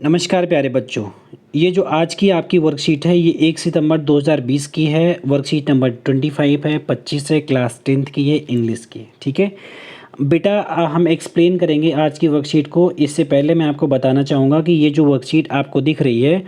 नमस्कार प्यारे बच्चों। ये जो आज की आपकी वर्कशीट है ये 1 सितंबर 2020 की है। वर्कशीट नंबर 25 है, 25 है, क्लास 10th की है, इंग्लिश की। ठीक है बेटा, हम एक्सप्लेन करेंगे आज की वर्कशीट को। इससे पहले मैं आपको बताना चाहूँगा कि ये जो वर्कशीट आपको दिख रही है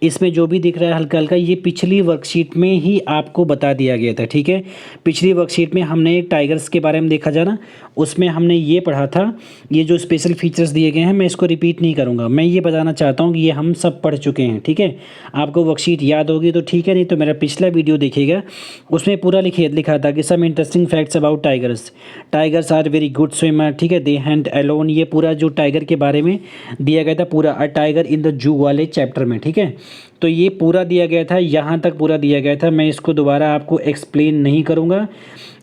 इसमें जो भी दिख रहा है हल्का हल्का, ये पिछली वर्कशीट में ही आपको बता दिया गया था। ठीक है, पिछली वर्कशीट में हमने एक टाइगर्स के बारे में देखा जाना, उसमें हमने ये पढ़ा था। ये जो स्पेशल फीचर्स दिए गए हैं मैं इसको रिपीट नहीं करूँगा, मैं ये बताना चाहता हूँ कि ये हम सब पढ़ चुके हैं। ठीक है, आपको वर्कशीट याद होगी तो ठीक है, नहीं तो मेरा पिछला वीडियो देखिएगा, उसमें पूरा लिखा था कि some interesting facts about tigers. Tigers are very good swimmer. ठीक है, दे हैंड अलोन, ये पूरा जो टाइगर के बारे में दिया गया था पूरा, a tiger in the zoo वाले चैप्टर में। ठीक है, तो ये पूरा दिया गया था, यहाँ तक पूरा दिया गया था। मैं इसको दोबारा आपको एक्सप्लेन नहीं करूँगा,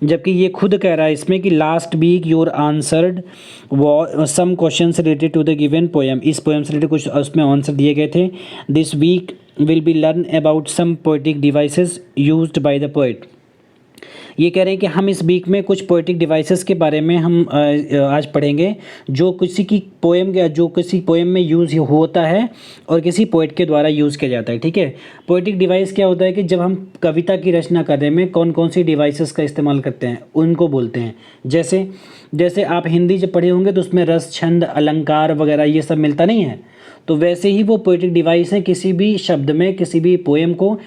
जबकि ये खुद कह रहा है इसमें कि last week your answered some questions related to the given poem. इस पोएम से रिलेटेड कुछ उसमें आंसर दिए गए थे। This week will be learn about some poetic devices used by the poet. ये कह रहे हैं कि हम इस वीक में कुछ पोएटिक डिवाइसेस के बारे में हम आज पढ़ेंगे, जो किसी की पोएम या जो किसी पोएम में यूज़ होता है और किसी पोएट के द्वारा यूज़ किया जाता है। ठीक है, पोएटिक डिवाइस क्या होता है कि जब हम कविता की रचना करने में कौन कौन सी डिवाइसेस का इस्तेमाल करते हैं उनको बोलते हैं। जैसे जैसे आप हिंदी जब पढ़े होंगे तो उसमें रस, छंद, अलंकार वगैरह ये सब मिलता नहीं है, तो वैसे ही वो पोएटिक डिवाइस है किसी भी शब्द में, किसी भी पोएम को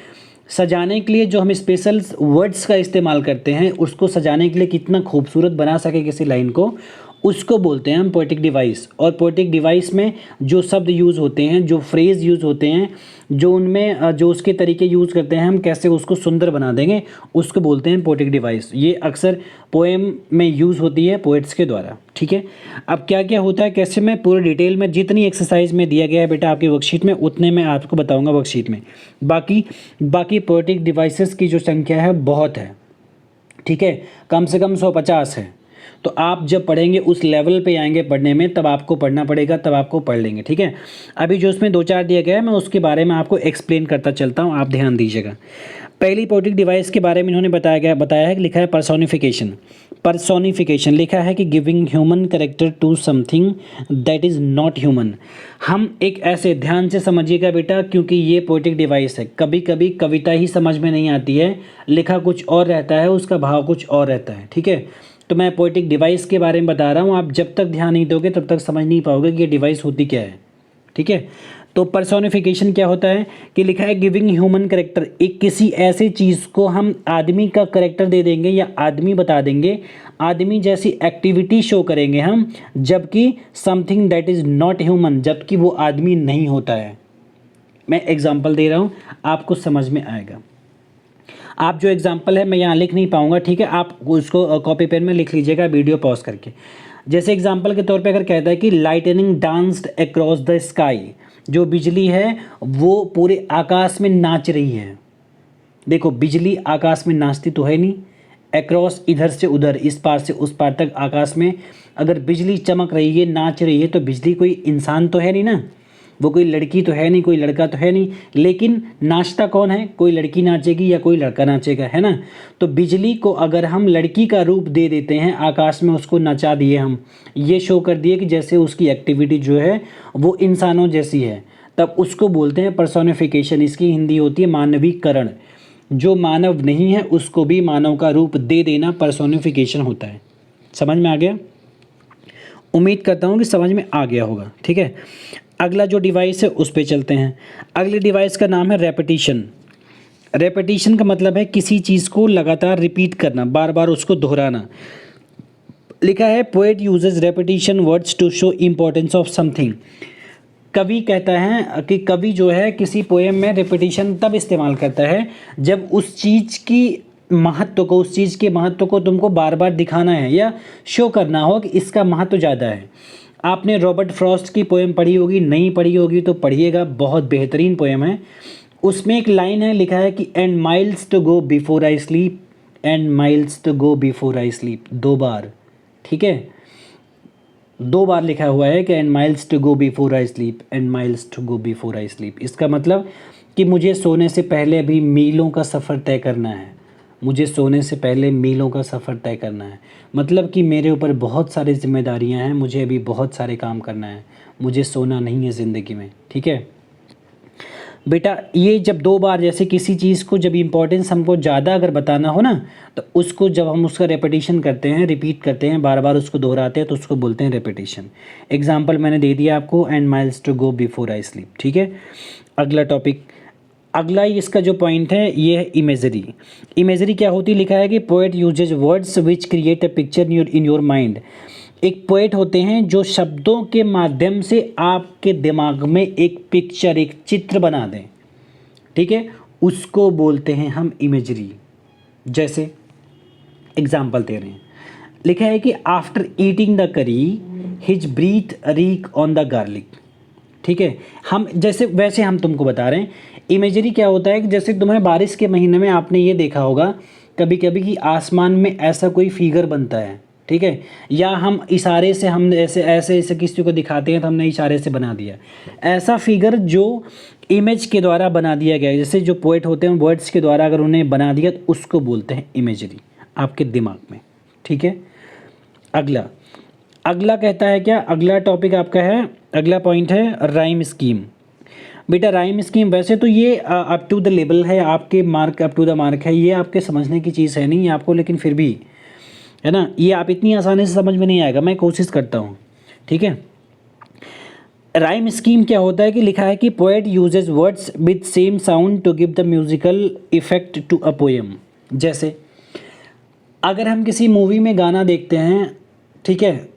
सजाने के लिए जो हम स्पेशल वर्ड्स का इस्तेमाल करते हैं, उसको सजाने के लिए कितना खूबसूरत बना सके किसी लाइन को, उसको बोलते हैं हम पोएटिक डिवाइस। और पोएटिक डिवाइस में जो शब्द यूज़ होते हैं, जो फ्रेज़ यूज़ होते हैं, जो उनमें जो उसके तरीके यूज़ करते हैं, हम कैसे उसको सुंदर बना देंगे, उसको बोलते हैं पोएटिक डिवाइस। ये अक्सर पोएम में यूज़ होती है पोएट्स के द्वारा। ठीक है, अब क्या क्या होता है कैसे, मैं पूरे डिटेल में जितनी एक्सरसाइज में दिया गया है बेटा आपकी वर्कशीट में उतने मैं आपको बताऊँगा वर्कशीट में। बाकी पोएटिक डिवाइसेस की जो संख्या है बहुत है। ठीक है, कम से कम 150 है। तो आप जब पढ़ेंगे उस लेवल पे आएंगे पढ़ने में, तब आपको पढ़ना पड़ेगा, तब आपको पढ़ लेंगे। ठीक है, अभी जो उसमें 2-4 दिया गया है मैं उसके बारे में आपको एक्सप्लेन करता चलता हूँ, आप ध्यान दीजिएगा। पहली पोएटिक डिवाइस के बारे में इन्होंने बताया है कि लिखा है पर्सोनिफिकेशन लिखा है कि giving human character to something that is not human. हम एक ऐसे, ध्यान से समझिएगा बेटा, क्योंकि ये पोएटिक डिवाइस है, कभी कभी कविता ही समझ में नहीं आती है, लिखा कुछ और रहता है, उसका भाव कुछ और रहता है। ठीक है, तो मैं पोएटिक डिवाइस के बारे में बता रहा हूँ, आप जब तक ध्यान नहीं दोगे तब तक समझ नहीं पाओगे कि ये डिवाइस होती क्या है। ठीक है, तो पर्सोनिफिकेशन क्या होता है कि लिखा है गिविंग ह्यूमन करेक्टर, एक किसी ऐसी चीज़ को हम आदमी का करेक्टर दे देंगे या आदमी बता देंगे, आदमी जैसी एक्टिविटी शो करेंगे हम, जबकि something that is not human, जबकि वो आदमी नहीं होता है। मैं एग्जांपल दे रहा हूँ, आपको समझ में आएगा। आप जो एग्जांपल है मैं यहाँ लिख नहीं पाऊँगा, ठीक है, आप उसको कॉपी पेन में लिख लीजिएगा वीडियो पॉज करके। जैसे एग्जांपल के तौर पे अगर कहता है कि lightning danced across the sky, जो बिजली है वो पूरे आकाश में नाच रही है। देखो, बिजली आकाश में नाचती तो है नहीं, अक्रॉस इधर से उधर, इस पार से उस पार तक आकाश में अगर बिजली चमक रही है, नाच रही है, तो बिजली कोई इंसान तो है नहीं ना, वो कोई लड़की तो है नहीं, कोई लड़का तो है नहीं, लेकिन नाचता कौन है, कोई लड़की नाचेगी या कोई लड़का नाचेगा, है ना। तो बिजली को अगर हम लड़की का रूप दे देते हैं, आकाश में उसको नचा दिए, हम ये शो कर दिए कि जैसे उसकी एक्टिविटी जो है वो इंसानों जैसी है, तब उसको बोलते हैं पर्सोनिफिकेशन। इसकी हिंदी होती है मानवीकरण। जो मानव नहीं है उसको भी मानव का रूप दे देना पर्सोनिफिकेशन होता है। समझ में आ गया? उम्मीद करता हूँ कि समझ में आ गया होगा। ठीक है, अगला जो डिवाइस है उस पर चलते हैं। अगली डिवाइस का नाम है रेपिटिशन। रेपिटिशन का मतलब है किसी चीज़ को लगातार रिपीट करना, बार बार उसको दोहराना। लिखा है poet uses repetition words to show importance of something. कवि कहता है कि कवि जो है किसी पोएम में रेपिटिशन तब इस्तेमाल करता है जब उस चीज़ की महत्व को, उस चीज़ के महत्व को तुमको बार बार दिखाना है या शो करना हो कि इसका महत्व ज़्यादा है। आपने रॉबर्ट फ्रॉस्ट की पोएम पढ़ी होगी, नहीं पढ़ी होगी तो पढ़िएगा, बहुत बेहतरीन पोएम है। उसमें एक लाइन है, लिखा है कि and miles to go before I sleep, and miles to go before I sleep, 2 बार। ठीक है, 2 बार लिखा हुआ है कि and miles to go before I sleep, and miles to go before I sleep. इसका मतलब कि मुझे सोने से पहले अभी मीलों का सफ़र तय करना है, मुझे सोने से पहले मीलों का सफ़र तय करना है, मतलब कि मेरे ऊपर बहुत सारी जिम्मेदारियां हैं, मुझे अभी बहुत सारे काम करना है, मुझे सोना नहीं है ज़िंदगी में। ठीक है बेटा, ये जब दो बार, जैसे किसी चीज़ को जब इम्पोर्टेंस हमको ज़्यादा अगर बताना हो ना, तो उसको जब हम उसका रेपिटेशन करते हैं, रिपीट करते हैं, बार बार उसको दोहराते हैं, तो उसको बोलते हैं रेपिटेशन। एग्जाम्पल मैंने दे दिया आपको, and miles to go before I sleep. ठीक है, अगला टॉपिक, अगला इसका जो पॉइंट है ये है इमेजरी। इमेजरी क्या होती है, लिखा है कि poet uses words which create a picture in your mind. एक पोएट होते हैं जो शब्दों के माध्यम से आपके दिमाग में एक पिक्चर, एक चित्र बना दें। ठीक है, उसको बोलते हैं हम इमेजरी। जैसे एग्जाम्पल दे रहे हैं, लिखा है कि after eating the curry his breath reek on the garlic. ठीक है, हम जैसे वैसे हम तुमको बता रहे हैं इमेजरी क्या होता है कि जैसे तुम्हें बारिश के महीने में आपने ये देखा होगा कभी कभी कि आसमान में ऐसा कोई फिगर बनता है। ठीक है, या हम इशारे से, हम ऐसे ऐसे ऐसे किसी को दिखाते हैं तो हमने इशारे से बना दिया ऐसा फिगर जो इमेज के द्वारा बना दिया गया है। जैसे जो पोएट होते हैं वर्ड्स के द्वारा अगर उन्हें बना दिया तो उसको बोलते हैं इमेजरी आपके दिमाग में। ठीक है, अगला अगला कहता है क्या, अगला टॉपिक आपका है, अगला पॉइंट है राइम स्कीम। बेटा राइम स्कीम वैसे तो ये अप टू द लेवल है, आपके mark up to the mark है, ये आपके समझने की चीज़ है नहीं आपको, लेकिन फिर भी है ना, ये आप इतनी आसानी से समझ में नहीं आएगा, मैं कोशिश करता हूँ। ठीक है, राइम स्कीम क्या होता है कि लिखा है कि poet uses words with same sound to give the musical effect to a poem. जैसे अगर हम किसी मूवी में गाना देखते हैं, ठीक है,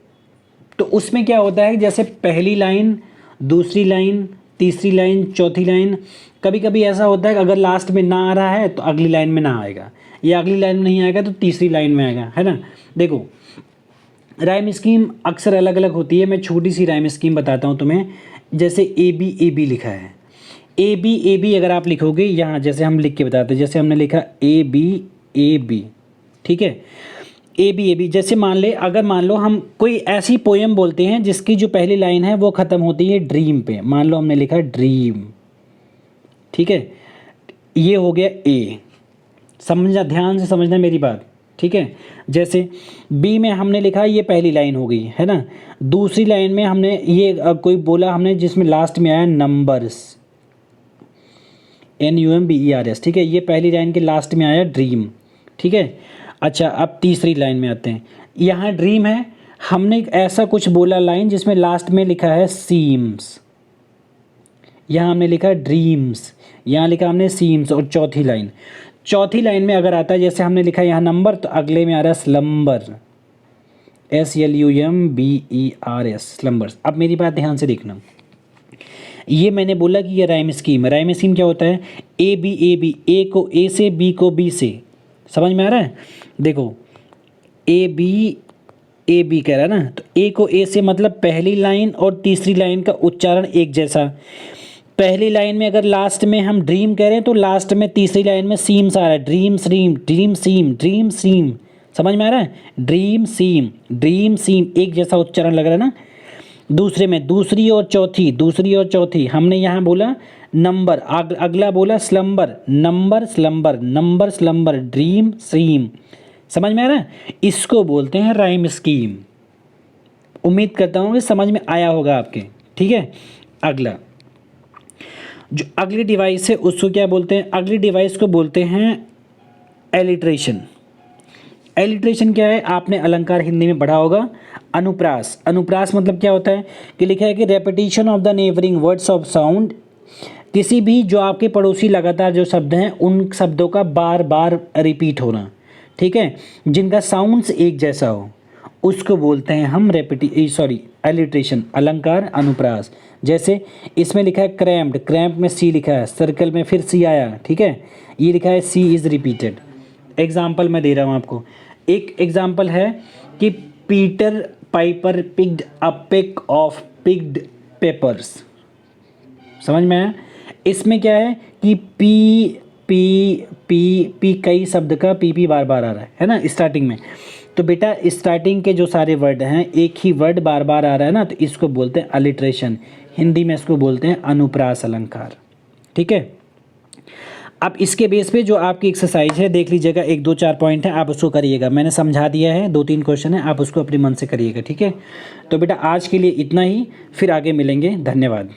तो उसमें क्या होता है जैसे पहली लाइन, दूसरी लाइन, तीसरी लाइन, चौथी लाइन, कभी कभी ऐसा होता है कि अगर लास्ट में ना आ रहा है तो अगली लाइन में ना आएगा, या अगली लाइन में नहीं आएगा तो तीसरी लाइन में आएगा, है ना। देखो राइम स्कीम अक्सर अलग अलग होती है, मैं छोटी सी राइम स्कीम बताता हूँ तुम्हें। जैसे ए बी लिखा है, ए बी अगर आप लिखोगे यहाँ, जैसे हम लिख के बताते हैं, जैसे हमने लिखा ए बी, ठीक है, ए बी, जैसे मान लो हम कोई ऐसी पोएम बोलते हैं जिसकी जो पहली लाइन है वो ख़त्म होती है ड्रीम पे, मान लो हमने लिखा ड्रीम। ठीक है, ये हो गया ए, समझना, ध्यान से समझना मेरी बात। ठीक है, जैसे बी में हमने लिखा ये पहली लाइन हो गई, है ना। दूसरी लाइन में हमने ये कोई बोला हमने जिसमें लास्ट में आया नंबर्स, NUMBERS। ठीक है, ये पहली लाइन के लास्ट में आया ड्रीम। ठीक है, अच्छा अब तीसरी लाइन में आते हैं, यहाँ ड्रीम है, हमने ऐसा कुछ बोला लाइन जिसमें लास्ट में लिखा है सीम्स, यहाँ हमने लिखा ड्रीम्स, यहाँ लिखा हमने सीम्स। और चौथी लाइन में अगर आता है, जैसे हमने लिखा यहाँ नंबर, तो अगले में आ रहा है स्लम्बर, SLUMBERS, स्लम्बर्स। अब मेरी बात ध्यान से देखना, ये मैंने बोला कि ये राइम स्कीम है। राइम स्कीम क्या होता है, ए बी, ए को ए से, बी को बी से, समझ में आ रहा है। देखो ए बी कह रहा है ना, तो ए को ए से मतलब पहली लाइन और तीसरी लाइन का उच्चारण एक जैसा। पहली लाइन में अगर लास्ट में हम ड्रीम कह रहे हैं तो लास्ट में तीसरी लाइन में सीम्स आ रहा है, ड्रीम सीम, समझ में आ रहा है, ड्रीम सीम एक जैसा उच्चारण लग रहा है ना। दूसरे में दूसरी और चौथी हमने यहाँ बोला नंबर, अगला बोला स्लम्बर, नंबर स्लम्बर, ड्रीम सीम, समझ में आ रहा है। इसको बोलते हैं राइम स्कीम। उम्मीद करता हूँ कि समझ में आया होगा आपके। ठीक है, अगला जो अगली डिवाइस है उसको क्या बोलते हैं, अगली डिवाइस को बोलते हैं एलिट्रेशन। एलिट्रेशन क्या है, आपने अलंकार हिंदी में पढ़ा होगा। अनुप्रास मतलब क्या होता है कि लिखा है कि repetition of the neighbouring words of sound, किसी भी जो आपके पड़ोसी लगातार जो शब्द हैं उन शब्दों का बार बार रिपीट होना, ठीक है, जिनका साउंड्स एक जैसा हो, उसको बोलते हैं हम एलिट्रेशन, अलंकार अनुप्रास। जैसे इसमें लिखा है क्रैम्प में सी लिखा है, सर्कल में फिर सी आया, ठीक है, ये लिखा है सी इज़ रिपीटेड। एग्जाम्पल मैं दे रहा हूँ आपको, एक एग्जाम्पल है कि Peter Piper picked a pick of picked papers, समझ में आया। इसमें क्या है कि पी कई शब्द का पी बार बार आ रहा है ना स्टार्टिंग में। तो बेटा स्टार्टिंग के जो सारे वर्ड हैं एक ही वर्ड बार बार आ रहा है ना, तो इसको बोलते हैं अलिट्रेशन, हिंदी में इसको बोलते हैं अनुप्रास अलंकार। ठीक है, आप इसके बेस पे जो आपकी एक्सरसाइज है देख लीजिएगा, 1 2 4 पॉइंट है, आप उसको करिएगा। मैंने समझा दिया है, 2 3 क्वेश्चन है, आप उसको अपने मन से करिएगा, ठीक है। तो बेटा आज के लिए इतना ही, फिर आगे मिलेंगे, धन्यवाद।